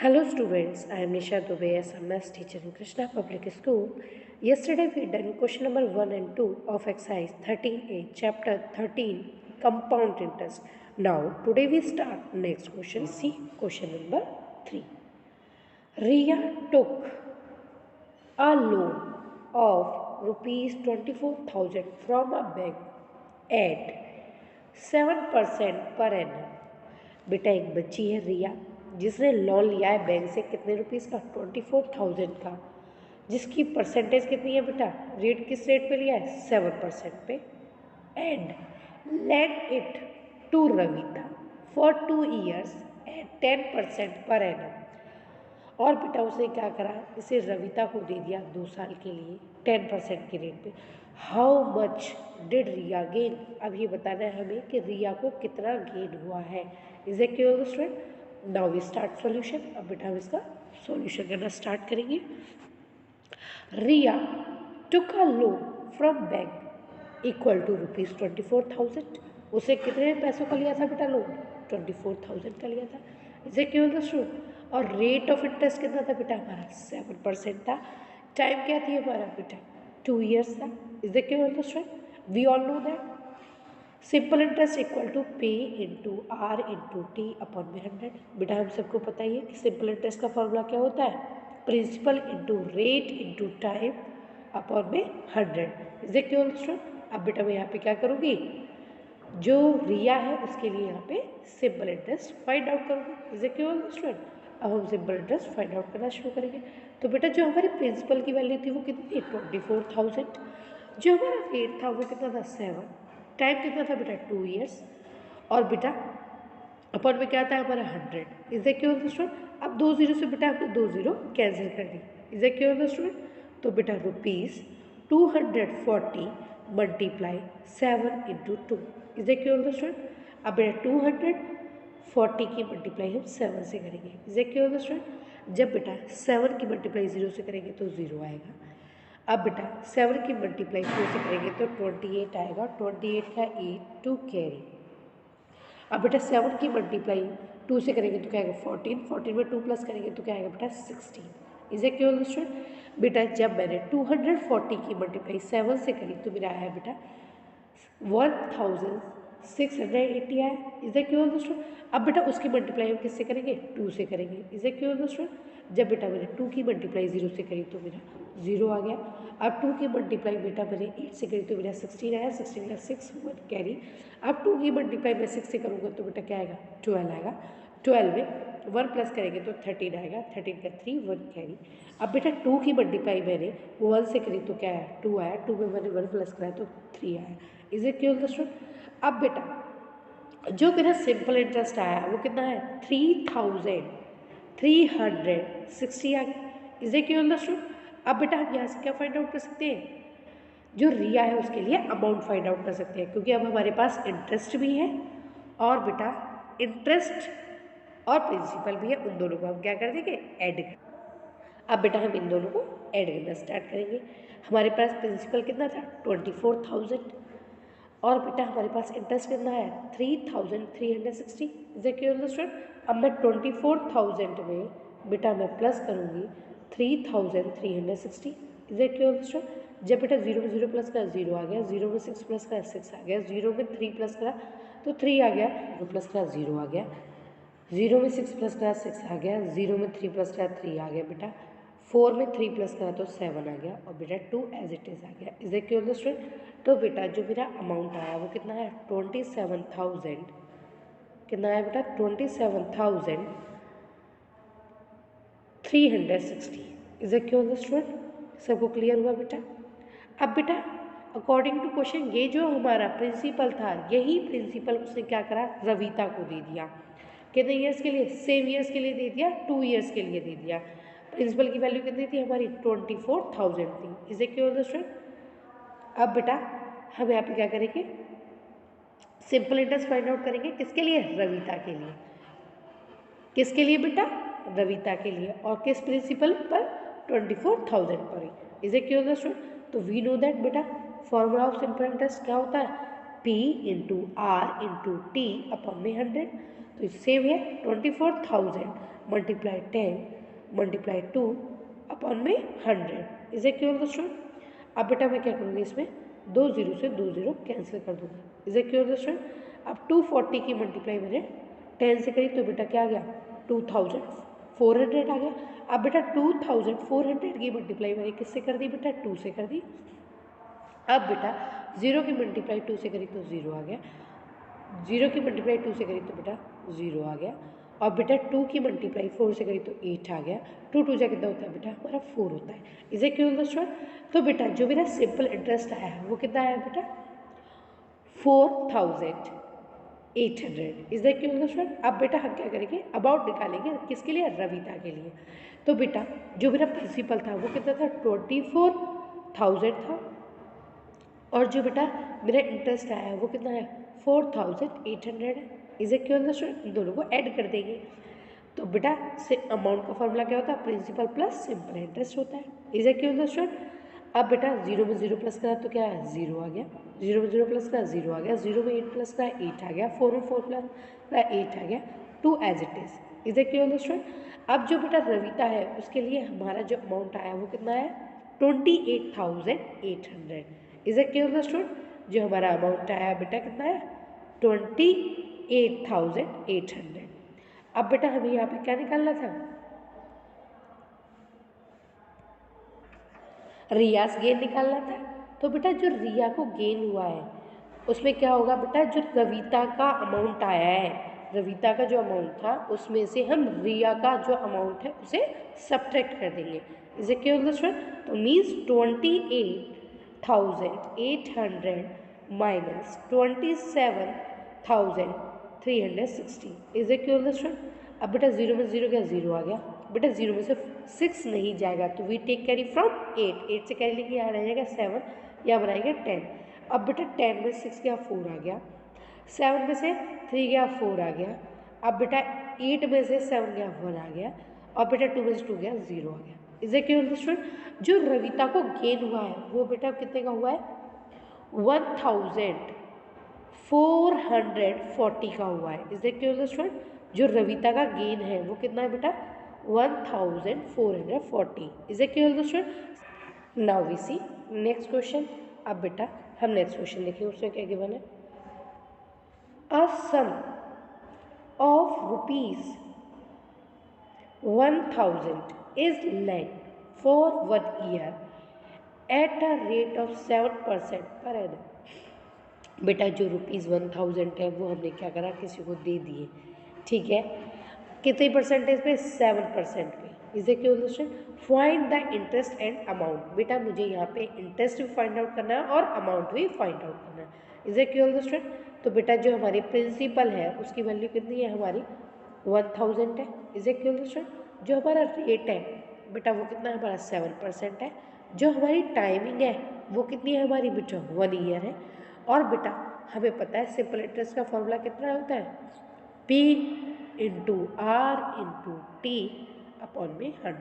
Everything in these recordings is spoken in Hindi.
Hello students, I am Nisha Dubey as a maths teacher in Krishna Public School. Yesterday we done question number 1 and 2 of exercise 13a, chapter 13, compound interest. Now today we start next question. See question number 3. Ria took a loan of rupees 24,000 from a bank at 7% per annum. बेटा एक बच्ची है रिया जिसने लोन लिया है बैंक से कितने रुपीस का 24,000 का, जिसकी परसेंटेज कितनी है बेटा, रेट किस रेट पे लिया है 7% पे, and lend it to Ravita for 2 years at 10% per annum. और बेटा उसने क्या करा, इसे रविता को दे दिया 2 साल के लिए 10% के रेट पे। How much did Riya gain, अब ये बताना है हमें कि रिया को कितना गेन हुआ है। Is a clear student? Now we start solution. अब बेटा हम इसका सॉल्यूशन करना स्टार्ट करेंगे। Riya took a loan from bank equal to rupees 24,000। उसे कितने पैसों का लिया था बेटा लोन? 24,000 का लिया था। इसे क्यों स्टूडेंट? और रेट ऑफ इंटरेस्ट कितना था बेटा हमारा? 7% था। टाइम क्या थी हमारा बेटा? 2 years था। इसे क्यों student? We all know that simple interest equal to P into R into T upon में 100। बेटा हम सबको पता ही है कि सिंपल इंटरेस्ट का फॉर्मूला क्या होता है? Principal into rate into time upon में 100। Is it clear student? अब बेटा मैं यहाँ पे क्या करूँगी, जो रिया है उसके लिए यहाँ पे सिंपल इंटरेस्ट फाइंड आउट करूँगी। Is it clear student? अब हम सिंपल इंटरेस्ट फाइंड आउट करना शुरू करेंगे। तो बेटा जो हमारी प्रिंसिपल की वैल्यू थी वो कितनी थी? 24,000। जो हमारा रेट था वो कितना था? 7। टाइम कितना था बेटा? 2 years। और बेटा अपॉन में क्या था हमारा? 100। Is a clear student? अब 2 जीरो से बेटा हमने 2 जीरो कैंसिल कर दी। Is a clear student? तो बेटा rupees 240 multiply 7 into 2। Is a clear student? अब बेटा 240 की मल्टीप्लाई हम 7 से करेंगे। Is a clear student? जब बेटा 7 की मल्टीप्लाई 0 से करेंगे तो 0 आएगा। अब बेटा 7 की मल्टीप्लाई 2 से करेंगे तो 28 आएगा। 28 का 8 टू कैरी। अब बेटा 7 की मल्टीप्लाई 2 से करेंगे तो क्या आएगा? 14। 14 में 2 प्लस करेंगे तो क्या आएगा बेटा? 16। Is a clear student? बेटा जब मैंने 240 की मल्टीप्लाई 7 से करी तो मेरा आया बेटा 1680 आया। Is a clear student? अब बेटा उसकी मल्टीप्लाई हम किससे करेंगे? 2 से करेंगे। Is a clear student? जब बेटा मैंने 2 की मल्टीप्लाई 0 से करी तो मेरा 0 आ गया। अब 2 की मल्टीप्लाई बेटा मैंने 8 से करी तो मेरा 16 आया। 16 का 6 1 कैरी। अब 2 की मल्टीप्लाई मैं 6 से करूँगा तो बेटा क्या आएगा? 12 आएगा। 12 में 1 प्लस करेंगे तो 13 आएगा। 13 का 3 1 कैरी। अब बेटा 2 की मल्टीप्लाई मैंने 1 से करी तो क्या आया? 2 आया। 2 में मैंने 1 प्लस कराया तो 3 आया। Is it clear student? अब बेटा जो मेरा सिंपल इंटरेस्ट आया वो कितना है? 3,360 आ गया। Is it clear student? अब बेटा हम यहाँ से क्या फाइंड आउट कर सकते हैं? जो रिया है उसके लिए अमाउंट फाइंड आउट कर सकते हैं, क्योंकि अब हमारे पास इंटरेस्ट भी है और बेटा इंटरेस्ट और प्रिंसिपल भी है। उन दोनों को हम क्या कर देंगे? ऐड कर। अब बेटा हम इन दोनों को ऐड करना स्टार्ट करेंगे। हमारे पास प्रिंसिपल कितना था? 24,000। और बेटा हमारे पास इंटरेस्ट कितना है? 3,360। Is a clear student? अब मैं 24,000 में बेटा मैं प्लस करूँगी 3,360। Is a clear student? जब बेटा 0 में 0 प्लस करा 0 आ गया। 0 में 6 प्लस करा 6 आ गया। 0 में 3 प्लस करा तो 3 आ गया। 0 प्लस करा 0 आ गया। 0 में 6 प्लस करा 6 आ गया। 0 में 3 प्लस करा 3 आ गया बेटा। 4 में 3 प्लस करा तो 7 आ गया और बेटा 2 एज इट इज़ आ गया। Is a clear student? तो बेटा जो मेरा अमाउंट आया वो कितना है? 27,000। कितना है बेटा? 27,360। Is a clear student? सबको क्लियर हुआ बेटा? अब बेटा अकॉर्डिंग टू क्वेश्चन ये जो हमारा प्रिंसिपल था यही प्रिंसिपल उसने क्या करा? रविता को दे दिया। कितने ईयर्स के लिए? सेम ईयर्स के लिए दे दिया। 2 years के लिए दे दिया। प्रिंसिपल की वैल्यू कितनी थी हमारी? 24,000 थी। Is a clear student? अब बेटा हम यहाँ पे क्या करेंगे? सिंपल इंटरेस्ट फाइंड आउट करेंगे। किसके लिए? रविता के लिए। किसके लिए बेटा? रविता के लिए। और किस प्रिंसिपल पर? 24,000 पर। Is a clear student? तो वी नो दैट बेटा फॉर्मूला ऑफ सिंपल इंटरेस्ट क्या होता है? P into R into T upon में 100। तो सेम है 24,000 मल्टीप्लाई 10 मल्टीप्लाई 2 अपॉन में 100 इज इक्वल टू स्टूडेंट। अब बेटा मैं क्या करूँगी, इसमें 2 जीरो से 2 जीरो कैंसिल कर दूँगी, इज इक्वल टू स्टूडेंट। अब 240 की मल्टीप्लाई मैंने 10 से करी तो बेटा क्या आ गया 2400 आ गया। अब बेटा 2400 की मल्टीप्लाई मैंने किससे कर दी बेटा 2 से कर दी। अब बेटा 0 की मल्टीप्लाई 2 से करी तो 0 आ गया, 0 की मल्टीप्लाई 2 से करी तो बेटा 0 आ गया। और बेटा 2 की मल्टीप्लाई 4 से करी तो 8 आ गया। 2 2 जा कितना होता है बेटा हमारा 4 होता है, इज इक्वल टू स्टूडेंट। तो बेटा जो मेरा सिंपल इंटरेस्ट आया है वो कितना आया बेटा 4,800 इज इक्वल टू स्टूडेंट। अब बेटा हम क्या करेंगे अबाउट निकालेंगे किसके लिए रविता के लिए। तो बेटा जो मेरा प्रिंसिपल था वो कितना था 24,000 था, और जो बेटा मेरा इंटरेस्ट आया है वो कितना है 4,800 है, इज इक्वल टू स्टूडेंट। इन दोनों को ऐड कर देंगे तो बेटा से अमाउंट का फॉर्मूला क्या होता है प्रिंसिपल प्लस सिंपल इंटरेस्ट होता है, इज इक्वल टू स्टूडेंट। अब बेटा 0 में 0 प्लस करा तो क्या है 0 आ गया, 0 में 0 प्लस करा 0 आ गया, 0 में 8 प्लस करा 8 आ गया, 4 में 4 प्लस करा 8 आ गया, 2 as it is equal to student. अब जो बेटा रविता है उसके लिए हमारा जो अमाउंट आया वो कितना है 28,800 इज इक्वल टू स्टूडेंट। जो हमारा अमाउंट आया बेटा कितना है 28,800। अब बेटा हमें यहाँ पे क्या निकालना था रियाज गेन निकालना था। तो बेटा जो रिया को गेन हुआ है उसमें क्या होगा बेटा जो रविता का अमाउंट आया है, रविता का जो अमाउंट था उसमें से हम रिया का जो अमाउंट है उसे सब्ट्रैक्ट कर देंगे, इसे क्या होगा स्टूडेंट। तो means 28,800 minus 27,360 is equal student. अब बेटा 0 में 0 क्या 0 आ गया, बेटा 0 में से 6 नहीं जाएगा तो वी टेक कैरी फ्रॉम 8 से कैरी लेंगे यहाँ रह जाएगा 7, यहाँ बनाएंगे 10। अब बेटा 10 में 6 गया 4 आ गया, 7 में से 3 गया 4 आ गया। अब बेटा 8 में से 7 गया 1 आ गया, और बेटा 2 में से 2 गया 0 आ गया, इज इक्वल स्टूडेंट। जो रविता को गेन हुआ है वो बेटा कितने का हुआ है 1,440 का हुआ है, इज इक्वल स्टूडेंट। जो रविता का गेन है वो कितना है बेटा 1,440 is equal student. Now we see next question. अब बेटा हम नेक्स्ट क्वेश्चन देखिए उसमें क्या गिवन है। A sum of ₹1,000 is lend for 1 year at a rate of 7% per annum. बेटा जो ₹1,000 है वो हमने क्या करा किसी को दे दिए, ठीक है, कितने परसेंटेज पे 7% पे, इसे क्यों student find the interest and amount. बेटा मुझे यहाँ पे इंटरेस्ट भी फाइंड आउट करना है और अमाउंट भी फाइंड आउट करना है, इसे क्यों स्टूडेंट। तो बेटा जो हमारी प्रिंसिपल है उसकी वैल्यू कितनी है हमारी 1,000 है, इसे क्यों स्टूडेंट। जो हमारा रेट है बेटा वो कितना है हमारा 7% है। जो हमारी टाइमिंग है वो कितनी है हमारी बेटा 1 ईयर है। और बेटा हमें पता है सिंपल इंटरेस्ट का फॉर्मूला कितना होता है P into R into T upon में 100।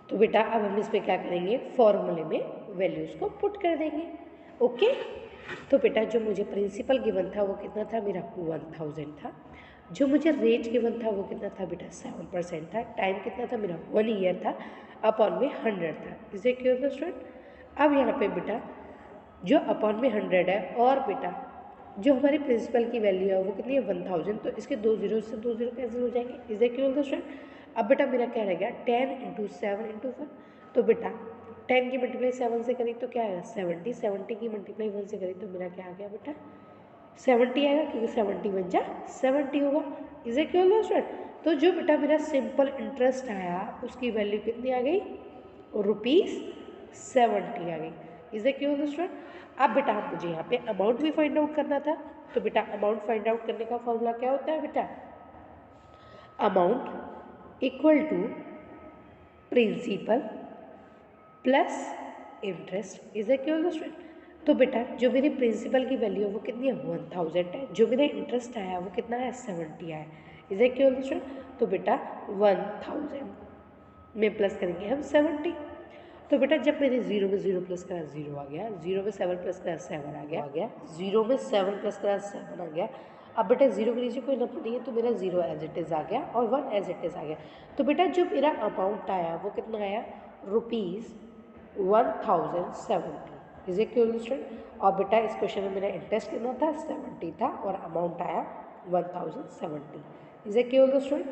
तो बेटा अब हम इसमें क्या करेंगे फॉर्मूले में वैल्यूज़ को पुट कर देंगे, ओके। तो बेटा जो मुझे प्रिंसिपल गिवन था वो कितना था मेरा 1,000 था। जो मुझे रेट गिवन था वो कितना था बेटा 7% था। टाइम कितना था मेरा 1 ईयर था, अपॉन में 100 था, इसे क्यों था स्टूडेंट। अब यहाँ पे बेटा जो अपॉन में 100 है और बेटा जो हमारी प्रिंसिपल की वैल्यू है वो कितनी है 1,000, तो इसके 2 जीरो से 2 जीरो कैंसिल हो जाएंगे, इज इक्वल टू स्टूडेंट। अब बेटा मेरा क्या रह गया 10 इंटू 7 इंटू 1। तो बेटा 10 की मल्टीप्लाई 7 से करी तो क्या आएगा 70, 70 की मल्टीप्लाई 1 से करी तो मेरा क्या आ गया बेटा 70 आएगा, क्योंकि 70 बन जा 70 होगा, इज इक्वल टू स्टूडेंट। तो जो बेटा मेरा सिंपल इंटरेस्ट आया उसकी वैल्यू कितनी आ गई ₹70 आ गई, इज इक्वल टू स्टूडेंट। अब बेटा मुझे यहाँ पे अमाउंट भी फाइंड आउट करना था। तो बेटा अमाउंट फाइंड आउट करने का फॉर्मूला क्या होता है बेटा amount equal to principal plus interest, is equal to student. तो बेटा जो मेरी प्रिंसिपल की वैल्यू है वो कितनी है 1,000 है। जो मेरा इंटरेस्ट आया वो कितना है 70 आया, इज इक्वल टू स्टूडेंट। तो बेटा 1,000 में प्लस करेंगे हम 70। तो बेटा जब मैंने 0 में 0 प्लस करा 0 आ गया, 0 में 7 प्लस करा 7 आ गया, 0 में 7 प्लस करा 7 आ गया। अब बेटा जीरो के नीचे कोई नंबर नहीं है तो मेरा जीरो एज इट इज़ आ गया और वन एज इट इज़ आ गया। तो बेटा जो मेरा अमाउंट आया वो कितना आया, ₹1070 इज इक्वल स्टूडेंट। और बेटा इस क्वेश्चन में मेरा इंटरेस्ट कितना था, 70 था और अमाउंट आया 1070 इज इक्वल स्टूडेंट।